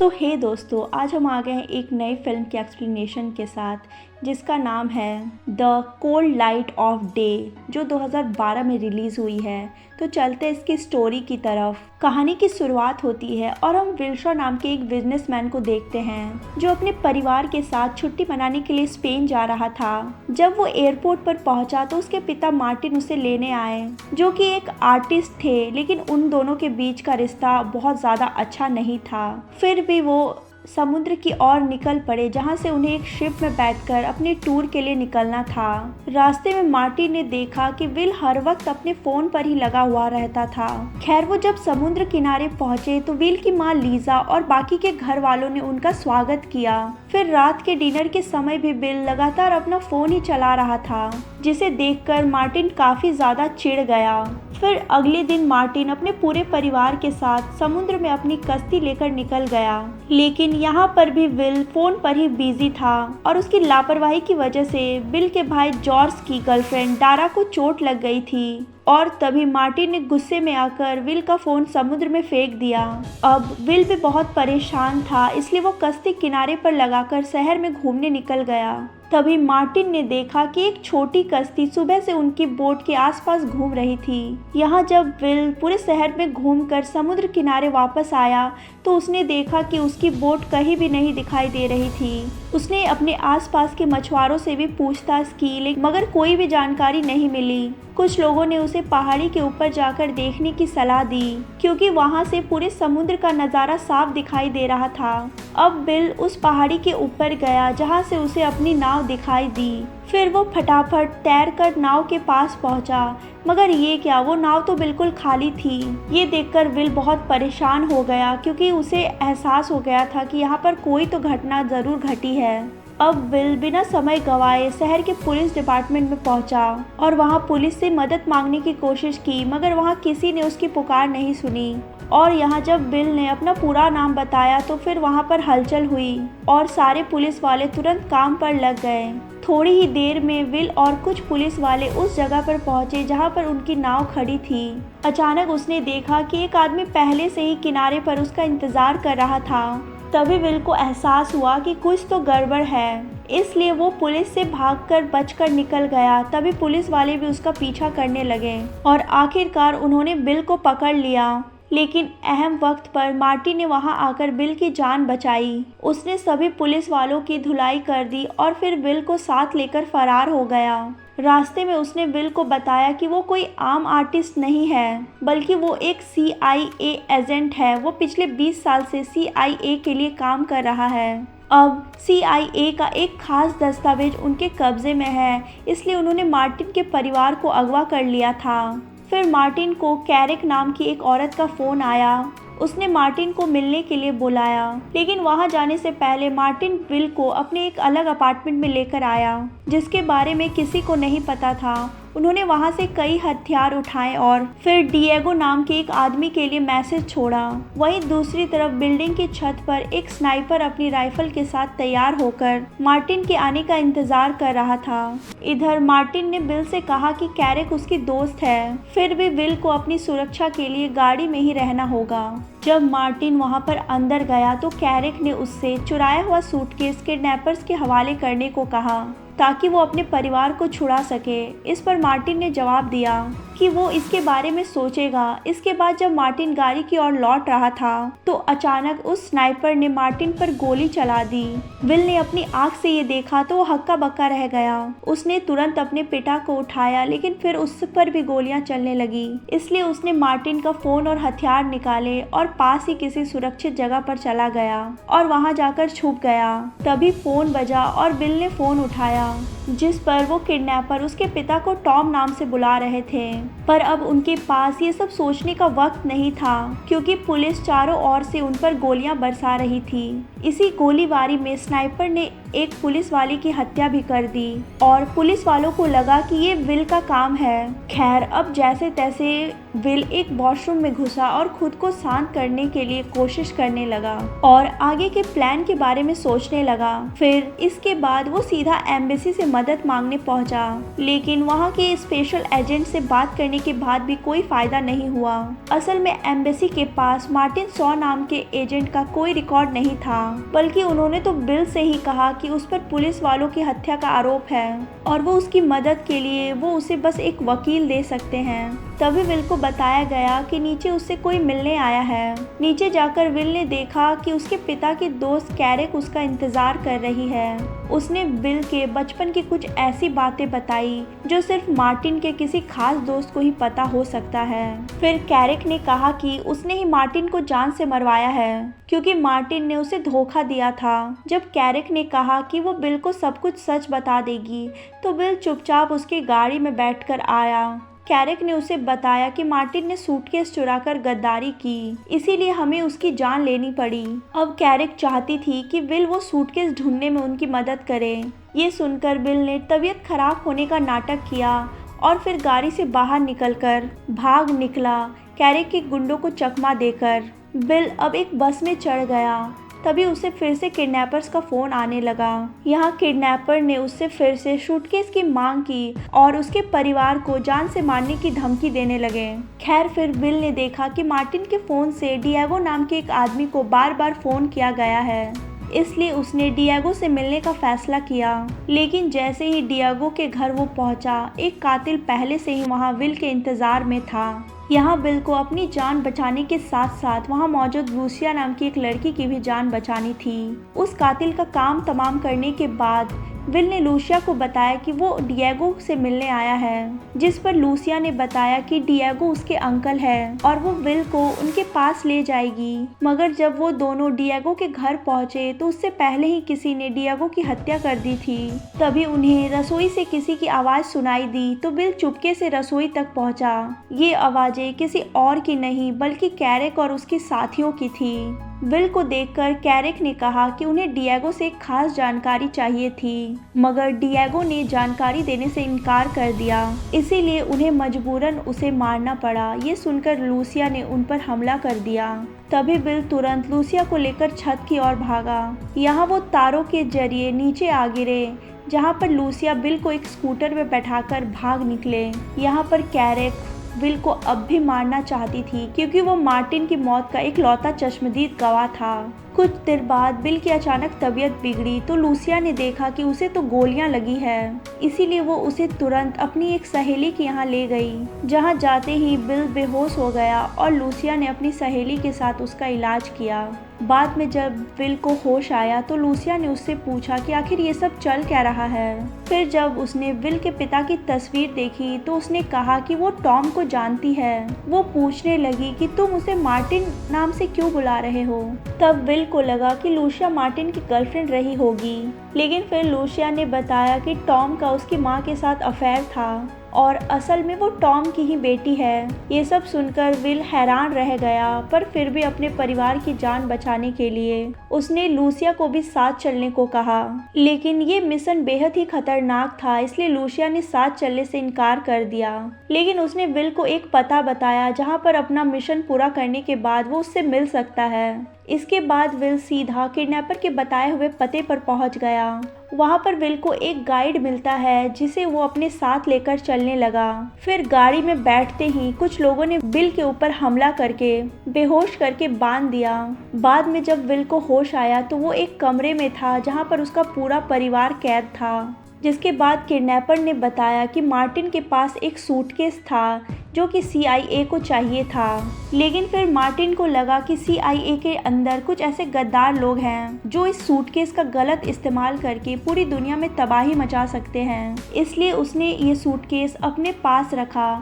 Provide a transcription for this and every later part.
तो हे दोस्तों, आज हम आ गए हैं एक नई फिल्म के एक्सप्लेनेशन के साथ जिसका नाम है the cold light of day, जो 2012 में रिलीज़ हुई है। तो चलते हैं इसकी स्टोरी की तरफ। कहानी की शुरुआत होती है और हम विल्शा नाम के एक बिजनेसमैन को देखते हैं जो अपने परिवार के साथ छुट्टी मनाने के लिए स्पेन जा रहा था। जब वो एयरपोर्ट पर पहुंचा तो उसके पिता मार्टिन उसे लेने आए, जो कि एक आर्टिस्ट थे, लेकिन उन दोनों के बीच का रिश्ता बहुत ज़्यादा अच्छा नहीं था। फिर भी वो समुद्र की ओर निकल पड़े, जहां से उन्हें एक शिप में बैठकर अपने टूर के लिए निकलना था। रास्ते में मार्टिन ने देखा कि विल हर वक्त अपने फोन पर ही लगा हुआ रहता था। खैर, वो जब समुद्र किनारे पहुंचे तो विल की माँ लीजा और बाकी के घर वालों ने उनका स्वागत किया। फिर रात के डिनर के समय भी विल लगातार अपना फोन ही चला रहा था, जिसे देखकर मार्टिन काफी ज्यादा चिढ़ गया। फिर अगले दिन मार्टिन अपने पूरे परिवार के साथ समुद्र में अपनी कश्ती लेकर निकल गया, लेकिन यहाँ पर भी विल फोन पर ही बिजी था और उसकी लापरवाही की वजह से विल के भाई जॉर्ज की गर्लफ्रेंड डारा को चोट लग गई थी। और तभी मार्टिन ने गुस्से में आकर विल का फोन समुद्र में फेंक दिया। अब विल भी बहुत परेशान था, इसलिए वो कश्ती किनारे पर लगाकर शहर में घूमने निकल गया। तभी मार्टिन ने देखा कि एक छोटी कश्ती सुबह से उनकी बोट के आसपास घूम रही थी। यहाँ जब विल पूरे शहर में घूमकर समुद्र किनारे वापस आया तो उसने देखा कि उसकी बोट कहीं भी नहीं दिखाई दे रही थी। उसने अपने आसपास के मछुआरों से भी पूछताछ की, लेकिन मगर कोई भी जानकारी नहीं मिली। कुछ लोगों ने उसे पहाड़ी के ऊपर जाकर देखने की सलाह दी, क्योंकि वहां से पूरे समुद्र का नज़ारा साफ दिखाई दे रहा था। अब विल उस पहाड़ी के ऊपर गया जहां से उसे अपनी नाव दिखाई दी। फिर वो फटाफट तैरकर नाव के पास पहुंचा, मगर ये क्या, वो नाव तो बिल्कुल खाली थी। ये देखकर विल बहुत परेशान हो गया, क्योंकि उसे एहसास हो गया था कि यहाँ पर कोई तो घटना ज़रूर घटी है। अब विल बिना समय गंवाए शहर के पुलिस डिपार्टमेंट में पहुंचा और वहां पुलिस से मदद मांगने की कोशिश की, मगर वहां किसी ने उसकी पुकार नहीं सुनी। और यहाँ जब विल ने अपना पूरा नाम बताया तो फिर वहां पर हलचल हुई और सारे पुलिस वाले तुरंत काम पर लग गए। थोड़ी ही देर में विल और कुछ पुलिस वाले उस जगह पर पहुंचे जहां पर उनकी नाव खड़ी थी। अचानक उसने देखा कि एक आदमी पहले से ही किनारे पर उसका इंतजार कर रहा था। तभी विल को एहसास हुआ कि कुछ तो गड़बड़ है, इसलिए वो पुलिस से भागकर बचकर निकल गया। तभी पुलिस वाले भी उसका पीछा करने लगे और आखिरकार उन्होंने विल को पकड़ लिया। लेकिन अहम वक्त पर मार्टिन ने वहां आकर विल की जान बचाई। उसने सभी पुलिस वालों की धुलाई कर दी और फिर विल को साथ लेकर फरार हो गया। रास्ते में उसने विल को बताया कि वो कोई आम आर्टिस्ट नहीं है, बल्कि वो एक CIA एजेंट है। वो पिछले 20 साल से CIA के लिए काम कर रहा है। अब CIA का एक खास दस्तावेज उनके कब्जे में है, इसलिए उन्होंने मार्टिन के परिवार को अगवा कर लिया था। फिर मार्टिन को कैरिक नाम की एक औरत का फ़ोन आया। उसने मार्टिन को मिलने के लिए बुलाया, लेकिन वहां जाने से पहले मार्टिन विल को अपने एक अलग अपार्टमेंट में लेकर आया, जिसके बारे में किसी को नहीं पता था। उन्होंने वहां से कई हथियार उठाए और फिर डिएगो नाम के एक आदमी के लिए मैसेज छोड़ा। वहीं दूसरी तरफ बिल्डिंग की छत पर एक स्नाइपर अपनी राइफल के साथ तैयार होकर मार्टिन के आने का इंतजार कर रहा था। इधर मार्टिन ने विल से कहा कि कैरिक उसकी दोस्त है, फिर भी विल को अपनी सुरक्षा के लिए गाड़ी में ही रहना होगा। जब मार्टिन वहां पर अंदर गया तो कैरिक ने उससे चुराया हुआ सूटकेस किडनैपर्स के हवाले करने को कहा, ताकि वो अपने परिवार को छुड़ा सके। इस पर मार्टिन ने जवाब दिया कि वो इसके बारे में सोचेगा। इसके बाद जब मार्टिन गाड़ी की ओर लौट रहा था तो अचानक उस स्नाइपर ने मार्टिन पर गोली चला दी। विल ने अपनी आंख से ये देखा तो वो हक्का बक्का रह गया। उसने तुरंत अपने पिता को उठाया, लेकिन फिर उस पर भी गोलियां चलने लगी। इसलिए उसने मार्टिन का फोन और हथियार निकाले और पास ही किसी सुरक्षित जगह पर चला गया और वहां जाकर छुप गया। तभी फोन बजा और विल ने फोन उठाया, जिस पर वो किडनैपर उसके पिता को टॉम नाम से बुला रहे थे। पर अब उनके पास ये सब सोचने का वक्त नहीं था, क्योंकि पुलिस चारों ओर से उन पर गोलियां बरसा रही थी। इसी गोलीबारी में स्नाइपर ने एक पुलिस वाले की हत्या भी कर दी और पुलिस वालों को लगा कि ये विल का काम है। खैर, अब जैसे तैसे विल एक वॉशरूम में घुसा और खुद को शांत करने के लिए कोशिश करने लगा और आगे के प्लान के बारे में सोचने लगा। फिर इसके बाद वो सीधा एम्बेसी से मदद मांगने पहुंचा, लेकिन वहां के स्पेशल एजेंट से बात करने के बाद भी कोई फायदा नहीं हुआ। असल में एम्बेसी के पास मार्टिन शॉ नाम के एजेंट का कोई रिकॉर्ड नहीं था, बल्कि उन्होंने तो बिल से ही कहा कि उस पर पुलिस वालों की हत्या का आरोप है और वो उसकी मदद के लिए वो उसे बस एक वकील दे सकते हैं। तभी विल को बताया गया कि नीचे उससे कोई मिलने आया है। नीचे जाकर विल ने देखा कि उसके पिता की दोस्त कैरेक उसका इंतजार कर रही है। उसने विल के बचपन की कुछ ऐसी बातें बताई जो सिर्फ मार्टिन के किसी खास दोस्त को ही पता हो सकता है। फिर कैरेक ने कहा कि उसने ही मार्टिन को जान से मरवाया है क्योंकि मार्टिन ने उसे धोखा दिया था। जब कैरेक ने कहा कि वो बिल को सब कुछ सच बता देगी तो बिल चुपचाप उसकी गाड़ी में बैठकर आया। कैरेक ने उसे बताया कि मार्टिन ने सूटकेस चुराकर गद्दारी की, इसीलिए हमें उसकी जान लेनी पड़ी। अब कैरेक चाहती थी कि विल वो सूटकेस ढूंढने में उनकी मदद करे। ये सुनकर विल ने तबीयत खराब होने का नाटक किया और फिर गाड़ी से बाहर निकलकर भाग निकला, कैरेक के गुंडों को चकमा देकर। विल अब एक बस में चढ़ गया। तभी उसे फिर से किडनैपर्स का फोन आने लगा। यहाँ किडनैपर ने उससे फिर से सूटकेस की मांग की और उसके परिवार को जान से मारने की धमकी देने लगे। खैर फिर विल ने देखा कि मार्टिन के फोन से डिएगो नाम के एक आदमी को बार बार फोन किया गया है, इसलिए उसने डिएगो से मिलने का फैसला किया। लेकिन जैसे ही डिएगो के घर वो पहुंचा, एक कातिल पहले से ही वहां विल के इंतजार में था। यहाँ विल को अपनी जान बचाने के साथ साथ वहाँ मौजूद लूसिया नाम की एक लड़की की भी जान बचानी थी। उस कातिल का काम तमाम करने के बाद विल ने लूसिया को बताया कि वो डिएगो से मिलने आया है, जिस पर लूसिया ने बताया कि डिएगो उसके अंकल है और वो विल को उनके पास ले जाएगी। मगर जब वो दोनों डिएगो के घर पहुंचे तो उससे पहले ही किसी ने डिएगो की हत्या कर दी थी। तभी उन्हें रसोई से किसी की आवाज सुनाई दी तो विल चुपके से रसोई तक पहुंचा। ये आवाजें किसी और की नहीं बल्कि कैरेक और उसके साथियों की थी। विल को देखकर कैरेक ने कहा कि उन्हें डिएगो से एक खास जानकारी चाहिए थी, मगर डिएगो ने जानकारी देने से इनकार कर दिया, इसीलिए उन्हें मजबूरन उसे मारना पड़ा। ये सुनकर लूसिया ने उन पर हमला कर दिया। तभी विल तुरंत लूसिया को लेकर छत की ओर भागा। यहाँ वो तारों के जरिए नीचे आ गिरे, जहाँ पर लूसिया विल को एक स्कूटर में बैठाकर भाग निकले। यहाँ पर कैरेक विल को अब भी मारना चाहती थी क्योंकि वो मार्टिन की मौत का एक लौता चश्मदीद गवाह था। कुछ देर बाद विल की अचानक तबीयत बिगड़ी तो लूसिया ने देखा कि उसे तो गोलियां लगी है, इसीलिए वो उसे तुरंत अपनी एक सहेली के यहाँ ले गई। जहाँ जाते ही विल बेहोश हो गया और लूसिया ने अपनी सहेली के साथ उसका इलाज किया। बाद में जब विल को होश आया तो लूसिया ने उससे पूछा कि आखिर ये सब चल क्या रहा है। फिर जब उसने विल के पिता की तस्वीर देखी तो उसने कहा कि वो टॉम को जानती है। वो पूछने लगी कि तुम उसे मार्टिन नाम से क्यों बुला रहे हो। तब विल को लगा कि लूसिया मार्टिन की गर्लफ्रेंड रही होगी, लेकिन फिर लूसिया ने बताया कि टॉम का उसकी माँ के साथ अफेयर था और असल में वो टॉम की ही बेटी है। ये सब सुनकर विल हैरान रह गया, पर फिर भी अपने परिवार की जान बचाने के लिए उसने लूसिया को भी साथ चलने को कहा। लेकिन ये मिशन बेहद ही खतरनाक था, इसलिए लूसिया ने साथ चलने से इनकार कर दिया। लेकिन उसने विल को एक पता बताया जहाँ पर अपना मिशन पूरा करने के बाद वो उससे मिल सकता है। इसके बाद विल सीधा किडनैपर के बताए हुए पते पर पहुंच गया। वहां पर विल को एक गाइड मिलता है जिसे वो अपने साथ लेकर चलने लगा। फिर गाड़ी में बैठते ही कुछ लोगों ने विल के ऊपर हमला करके बेहोश करके बांध दिया। बाद में जब विल को होश आया तो वो एक कमरे में था जहां पर उसका पूरा परिवार कैद था। जिसके बाद किडनैपर ने बताया कि मार्टिन के पास एक सूटकेस था जो कि CIA को चाहिए था। लेकिन फिर मार्टिन को लगा कि CIA के अंदर कुछ ऐसे गद्दार लोग हैं जो इस सूटकेस का गलत इस्तेमाल करके पूरी दुनिया में तबाही मचा सकते हैं, इसलिए उसने ये सूटकेस अपने पास रखा।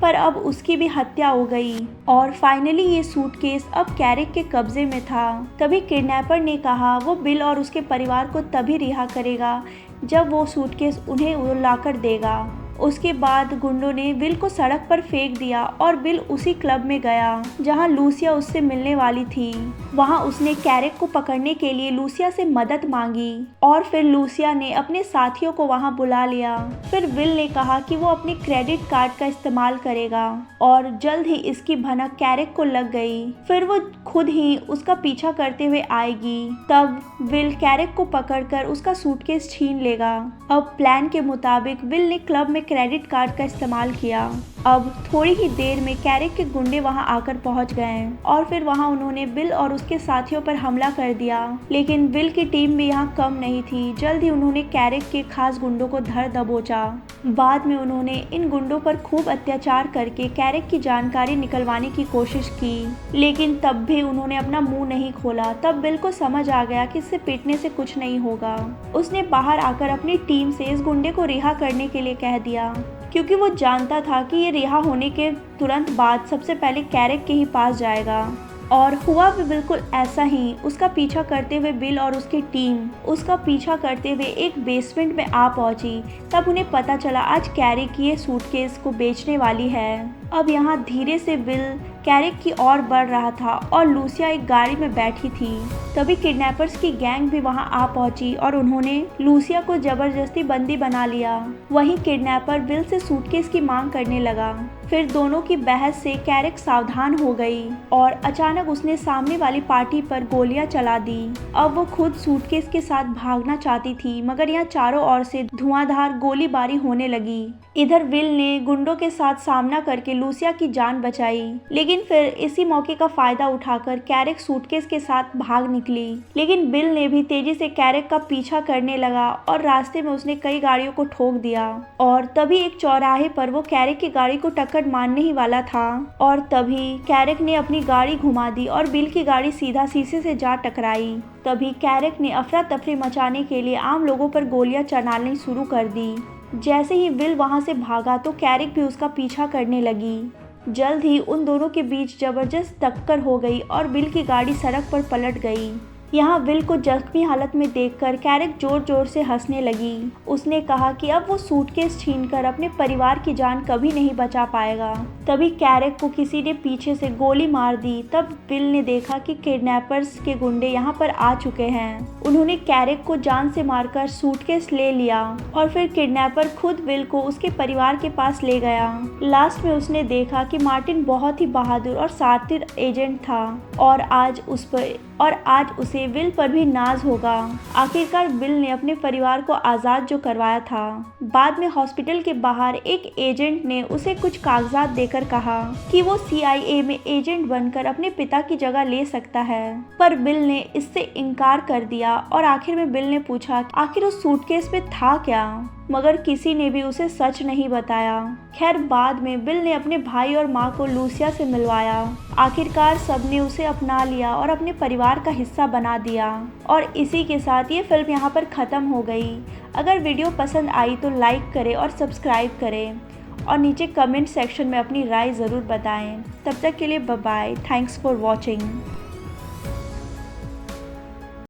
पर अब उसकी भी हत्या हो गई और फाइनली ये सूटकेस अब कैरेक के कब्जे में था। तभी किडनैपर ने कहा वो बिल और उसके परिवार को तभी रिहा करेगा जब वो सूटकेस उन्हें लाकर देगा। उसके बाद गुंडों ने विल को सड़क पर फेंक दिया और विल उसी क्लब में गया जहां लूसिया उससे मिलने वाली थी। वहां उसने कैरेक को पकड़ने के लिए लूसिया से मदद मांगी और फिर लूसिया ने अपने साथियों को वहां बुला लिया। फिर विल ने कहा कि वो अपने क्रेडिट कार्ड का इस्तेमाल करेगा और जल्द ही इसकी भनक कैरेक को लग गई। फिर वो खुद ही उसका पीछा करते हुए आएगी। तब विल कैरेक को पकड़कर उसका सूटकेस छीन लेगा। अब प्लान के मुताबिक विल ने क्लब में क्रेडिट कार्ड का इस्तेमाल किया अब थोड़ी ही देर में कैरिक के गुंडे वहां आकर पहुंच गए और फिर वहां उन्होंने बिल और उसके साथियों पर हमला कर दिया। लेकिन बिल की टीम भी यहां कम नहीं थी। जल्द ही उन्होंने कैरिक के खास गुंडों को धर दबोचा। बाद में उन्होंने इन गुंडों पर खूब अत्याचार करके कैरिक की जानकारी निकलवाने की कोशिश की, लेकिन तब भी उन्होंने अपना मुंह नहीं खोला। तब बिल को समझ आ गया कि इससे पीटने से कुछ नहीं होगा। उसने बाहर आकर अपनी टीम से इस गुंडे को रिहा करने के लिए कह दिया, क्योंकि वो जानता था कि ये रिहा होने के तुरंत बाद सबसे पहले कैरिक के ही पास जाएगा। और हुआ भी बिल्कुल ऐसा ही। उसका पीछा करते हुए बिल और उसकी टीम उसका पीछा करते हुए एक बेसमेंट में आ पहुंची। तब उन्हें पता चला आज कैरिक ये सूटकेस को बेचने वाली है। अब यहाँ धीरे से बिल कैरिक की ओर बढ़ रहा था और लूसिया एक गाड़ी में बैठी थी। तभी किडनैपर्स की गैंग भी वहां आ पहुंची और उन्होंने लूसिया को जबरदस्ती बंदी बना लिया। वहीं किडनैपर बिल से सूटकेस की मांग करने लगा। फिर दोनों की बहस से कैरिक सावधान हो गई और अचानक उसने सामने वाली पार्टी पर गोलियां चला दी। अब वो खुद सूटकेस के साथ भागना चाहती थी, मगर यहाँ चारों ओर से धुआंधार गोलीबारी होने लगी। इधर विल ने गुंडों के साथ सामना करके लूसिया की जान बचाई, लेकिन फिर इसी मौके का फायदा उठाकर कैरिक सूटकेस के साथ भाग निकली। लेकिन बिल ने भी तेजी से कैरिक का पीछा करने लगा और रास्ते में उसने कई गाड़ियों को ठोक दिया। और तभी एक चौराहे पर वो कैरिक की गाड़ी को टक्कर मारने ही वाला था और तभी कैरिक ने अपनी गाड़ी घुमा दी और बिल की गाड़ी सीधा शीशे से जा टकराई। तभी कैरिक ने अफरा तफरी मचाने के लिए आम लोगों पर गोलियां चलानी शुरू कर दी। जैसे ही विल वहां से भागा तो कैरिक भी उसका पीछा करने लगी। जल्द ही उन दोनों के बीच जबरदस्त टक्कर हो गई और बिल की गाड़ी सड़क पर पलट गई। यहाँ विल को जख्मी हालत में देखकर कैरिक जोर जोर से हंसने लगी। उसने कहा कि अब वो सूटकेस छीनकर अपने परिवार की जान कभी नहीं बचा पाएगा। तभी कैरिक को किसी ने पीछे से गोली मार दी। तब विल ने देखा कि किडनैपर्स के गुंडे यहाँ पर आ चुके हैं। उन्होंने कैरिक को जान से मारकर सूटकेस ले लिया और फिर किडनैपर खुद विल को उसके परिवार के पास ले गया। लास्ट में उसने देखा कि मार्टिन बहुत ही बहादुर और शातिर एजेंट था और आज उसे विल पर भी नाज होगा। आखिरकार विल ने अपने परिवार को आज़ाद जो करवाया था। बाद में हॉस्पिटल के बाहर एक एजेंट ने उसे कुछ कागजात देकर कहा कि वो CIA में एजेंट बनकर अपने पिता की जगह ले सकता है, पर विल ने इससे इनकार कर दिया। और आखिर में विल ने पूछा आखिर उस सूटकेस में था क्या, मगर किसी ने भी उसे सच नहीं बताया। खैर बाद में बिल ने अपने भाई और माँ को लूसिया से मिलवाया। आखिरकार सबने उसे अपना लिया और अपने परिवार का हिस्सा बना दिया। और इसी के साथ ये फिल्म यहाँ पर ख़त्म हो गई। अगर वीडियो पसंद आई तो लाइक करें और सब्सक्राइब करें और नीचे कमेंट सेक्शन में अपनी राय ज़रूर बताएं। तब तक के लिए bye bye. Thanks for watching.